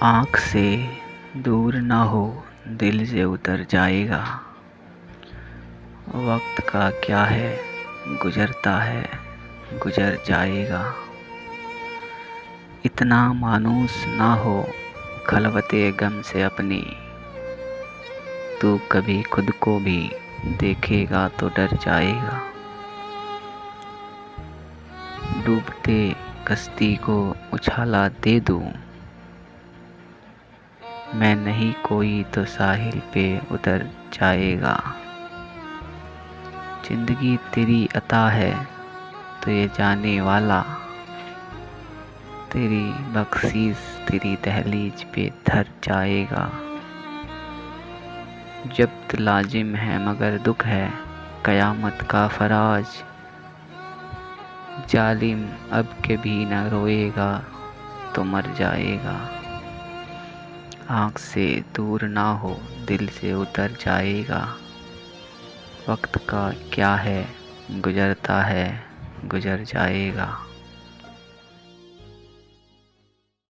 आँख से दूर ना हो, दिल से उतर जाएगा। वक्त का क्या है, गुजरता है, गुजर जाएगा। इतना मायूस ना हो, खलवते गम से अपनी। तू कभी खुद को भी देखेगा तो डर जाएगा। डूबते कश्ती को उछाला दे दूं, मैं नहीं कोई तो साहिल पे उतर जाएगा। जिंदगी तेरी अता है तो ये जाने वाला, तेरी बख्शीश तेरी दहलीज पे धर जाएगा। जब्त लाजिम है मगर दुख है कयामत का फराज। जालिम अब कभी न रोएगा तो मर जाएगा। आँख से दूर ना हो, दिल से उतर जाएगा। वक्त का क्या है, गुजरता है, गुजर जाएगा।